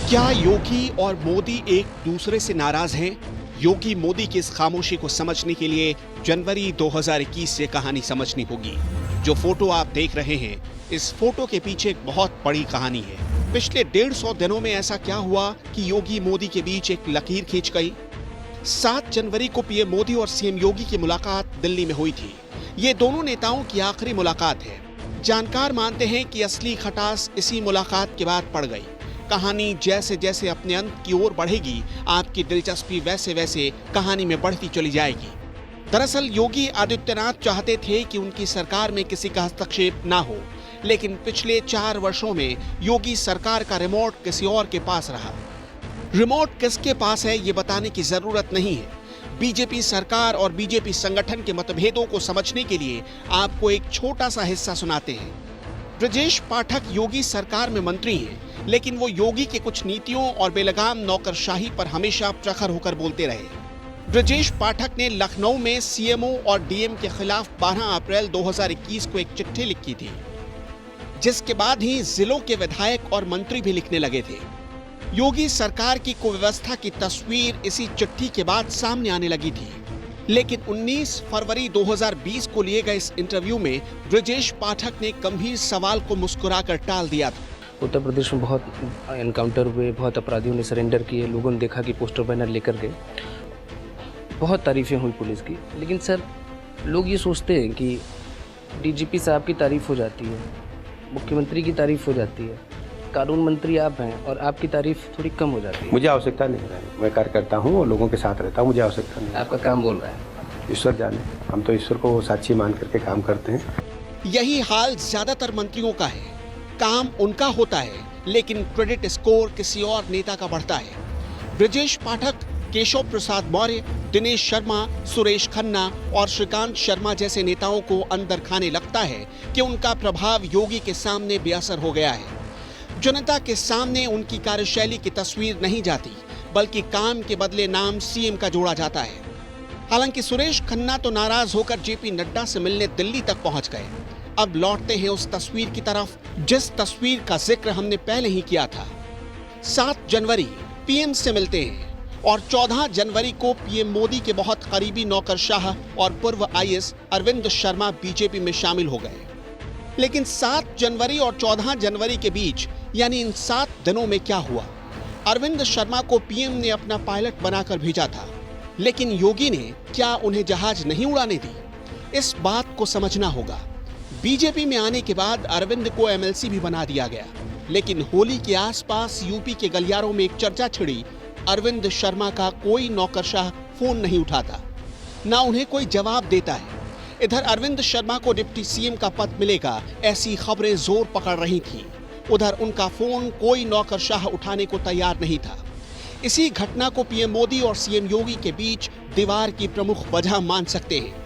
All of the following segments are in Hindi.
क्या योगी और मोदी एक दूसरे से नाराज हैं? योगी मोदी की इस खामोशी को समझने के लिए जनवरी 2021 से कहानी समझनी होगी। जो फोटो आप देख रहे हैं, इस फोटो के पीछे एक बहुत बड़ी कहानी है। पिछले 150 दिनों में ऐसा क्या हुआ कि योगी मोदी के बीच एक लकीर खींच गई? 7 जनवरी को पीएम मोदी और सीएम योगी की मुलाकात दिल्ली में हुई थी। ये दोनों नेताओं की आखिरी मुलाकात है। जानकार मानते हैं कि असली खटास इसी मुलाकात के बाद पड़ गई। कहानी जैसे जैसे अपने अंत की ओर बढ़ेगी, आपकी दिलचस्पी वैसे वैसे कहानी में बढ़ती चली जाएगी। दरअसल योगी आदित्यनाथ चाहते थे कि उनकी सरकार में किसी का हस्तक्षेप ना हो, लेकिन पिछले 4 वर्षों में योगी सरकार का रिमोट किसी और के पास रहा। रिमोट किसके पास है ये बताने की जरूरत नहीं है। बीजेपी सरकार और बीजेपी संगठन के मतभेदों को समझने के लिए आपको एक छोटा सा हिस्सा सुनाते हैं। ब्रजेश पाठक योगी सरकार में मंत्री हैं, लेकिन वो योगी के कुछ नीतियों और बेलगाम नौकरशाही पर हमेशा प्रखर होकर बोलते रहे। ब्रजेश पाठक ने लखनऊ में सीएमओ और डीएम के खिलाफ 12 अप्रैल 2021 को एक चिट्ठी लिखी थी, जिसके बाद ही जिलों के विधायक और मंत्री भी लिखने लगे थे। योगी सरकार की कुव्यवस्था की तस्वीर इसी चिट्ठी के बाद सामने आने लगी थी। लेकिन 19 फरवरी 2020 को लिए गए इस इंटरव्यू में ब्रजेश पाठक ने गंभीर सवाल को मुस्कुराकर टाल दिया था। उत्तर प्रदेश में बहुत एनकाउंटर हुए, बहुत अपराधियों ने सरेंडर किए, लोगों ने देखा कि पोस्टर बैनर लेकर गए, बहुत तारीफें हुई पुलिस की। लेकिन सर, लोग ये सोचते हैं कि डीजीपी साहब की तारीफ हो जाती है, मुख्यमंत्री की तारीफ हो जाती है, कानून मंत्री आप हैं और आपकी तारीफ थोड़ी कम हो जाती है। मुझे आवश्यकता नहीं है, मैं कार्य करता हूँ और लोगों के साथ रहता हूँ, मुझे आवश्यकता नहीं। आपका काम बोल रहा है, ईश्वर जाने, हम तो ईश्वर को साक्षी मान करके काम करते हैं। यही हाल ज्यादातर मंत्रियों का है। काम उनका होता है, लेकिन क्रेडिट स्कोर किसी और नेता का बढ़ता है। ब्रजेश पाठक, केशव प्रसाद मौर्य, दिनेश शर्मा, सुरेश खन्ना और श्रीकांत शर्मा जैसे नेताओं को अंदर खाने लगता है कि उनका प्रभाव योगी के सामने बेअसर हो गया है। जनता के सामने उनकी कार्यशैली की तस्वीर नहीं जाती, बल्कि काम के बदले नाम सीएम का जोड़ा जाता है। हालांकि सुरेश खन्ना तो नाराज होकर जेपी नड्डा से मिलने दिल्ली तक पहुंच गए। अब लौटते हैं उस तस्वीर की तरफ जिस तस्वीर का जिक्र हमने पहले ही किया था। 7 जनवरी पीएम से मिलते हैं और 14 जनवरी को पीएम मोदी के बहुत करीबी नौकरशाह और पूर्व आईएएस अरविंद शर्मा बीजेपी में शामिल हो गए। लेकिन 7 जनवरी और 14 जनवरी के बीच, यानी इन 7 दिनों में क्या हुआ? अरविंद शर्मा को पीएम ने अपना पायलट बनाकर भेजा था, लेकिन योगी ने क्या उन्हें जहाज नहीं उड़ाने दी? इस बात को समझना होगा। बीजेपी में आने के बाद अरविंद को एमएलसी भी बना दिया गया, लेकिन होली के आसपास यूपी के गलियारों में एक चर्चा छिड़ी। अरविंद शर्मा का कोई नौकरशाह फोन नहीं उठाता, ना उन्हें कोई जवाब देता है। इधर अरविंद शर्मा को डिप्टी सीएम का पद मिलेगा, ऐसी खबरें जोर पकड़ रही थीं। उधर उनका फोन कोई नौकरशाह उठाने को तैयार नहीं था। इसी घटना को पीएम मोदी और सीएम योगी के बीच दीवार की प्रमुख वजह मान सकते हैं।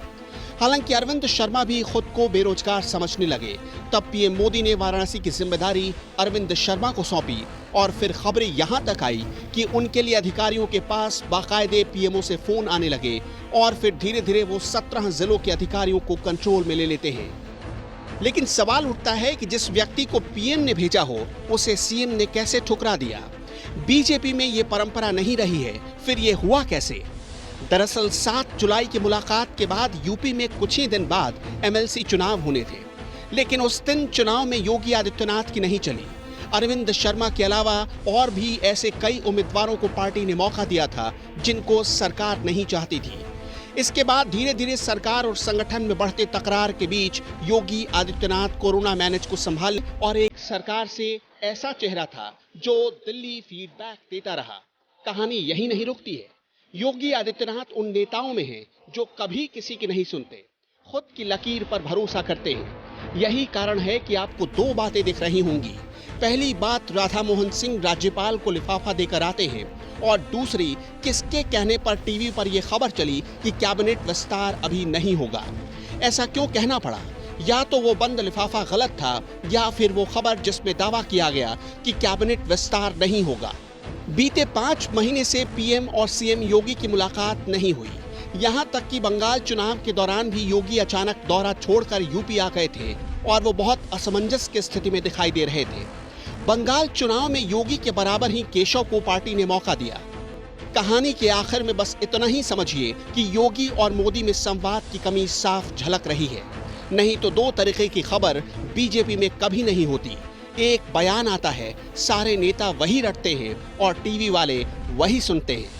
हालांकि अरविंद शर्मा भी खुद को बेरोजगार समझने लगे, तब पीएम मोदी ने वाराणसी की जिम्मेदारी अरविंद शर्मा को सौंपी और फिर खबरें यहां तक आई कि उनके लिए अधिकारियों के पास बाकायदे पीएमओ से फोन आने लगे और फिर धीरे धीरे वो 17 जिलों के अधिकारियों को कंट्रोल में ले लेते हैं। लेकिन सवाल उठता है कि जिस व्यक्ति को पीएम ने भेजा हो, उसे सीएम ने कैसे ठुकरा दिया? बीजेपी में ये परंपरा नहीं रही है, फिर ये हुआ कैसे? दरअसल 7 जुलाई की मुलाकात के बाद यूपी में कुछ ही दिन बाद एमएलसी चुनाव होने थे, लेकिन उस दिन चुनाव में योगी आदित्यनाथ की नहीं चली। अरविंद शर्मा के अलावा और भी ऐसे कई उम्मीदवारों को पार्टी ने मौका दिया था जिनको सरकार नहीं चाहती थी। इसके बाद धीरे धीरे सरकार और संगठन में बढ़ते तकरार के बीच योगी आदित्यनाथ कोरोना मैनेज को संभाल और एक सरकार से ऐसा चेहरा था जो दिल्ली फीडबैक देता रहा। कहानी यही नहीं रुकती है। योगी आदित्यनाथ उन नेताओं में हैं जो कभी किसी की नहीं सुनते, खुद की लकीर पर भरोसा करते हैं। यही कारण है कि आपको 2 बातें दिख रही होंगी। पहली बात, राधा मोहन सिंह राज्यपाल को लिफाफा देकर आते हैं, और दूसरी, किसके कहने पर टीवी पर यह खबर चली कि कैबिनेट विस्तार अभी नहीं होगा। ऐसा क्यों कहना पड़ा? या तो वो बंद लिफाफा गलत था, या फिर वो खबर जिसमें दावा किया गया कि कैबिनेट विस्तार नहीं होगा। बीते 5 महीने से पीएम और सीएम योगी की मुलाकात नहीं हुई। यहां तक कि बंगाल चुनाव के दौरान भी योगी अचानक दौरा छोड़कर यूपी आ गए थे और वो बहुत असमंजस की स्थिति में दिखाई दे रहे थे। बंगाल चुनाव में योगी के बराबर ही केशव को पार्टी ने मौका दिया। कहानी के आखिर में बस इतना ही समझिए कि योगी और मोदी में संवाद की कमी साफ झलक रही है। नहीं तो दो तरीके की खबर बीजेपी में कभी नहीं होती। एक बयान आता है, सारे नेता वही रटते हैं और टीवी वाले वही सुनते हैं।